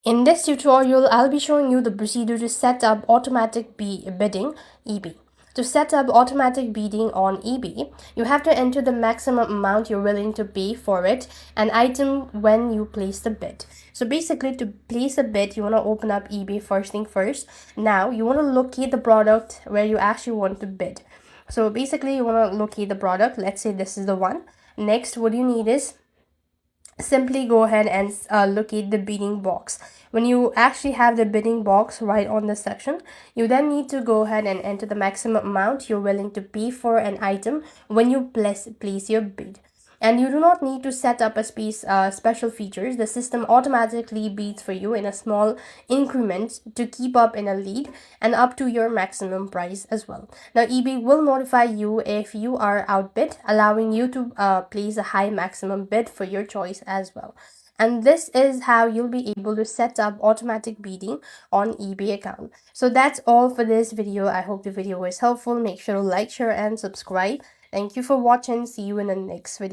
In this tutorial, I'll be showing you the procedure to set up automatic bidding (EB). To set up automatic bidding on EB, you have to enter the maximum amount you're willing to pay for an item when you place the bid. So basically, to place a bid, you want to open up eBay first thing first. Now, you want to locate the product where you actually want to bid. So basically, you want to locate the product. Let's say this is the one. Next, what you need is simply go ahead and locate the bidding box. When you actually have the bidding box right on the section, you then need to go ahead and enter the maximum amount you're willing to pay for an item when you place your bid. And you do not need to set up a special features. The system automatically bids for you in a small increments to keep up in a lead and up to your maximum price as well. Now eBay will notify you if you are outbid, allowing you to place a high maximum bid for your choice as well. And this is how you'll be able to set up automatic bidding on eBay account. So that's all for this video. I hope the video was helpful. Make sure to like, share, and subscribe. Thank you for watching. See you in the next video.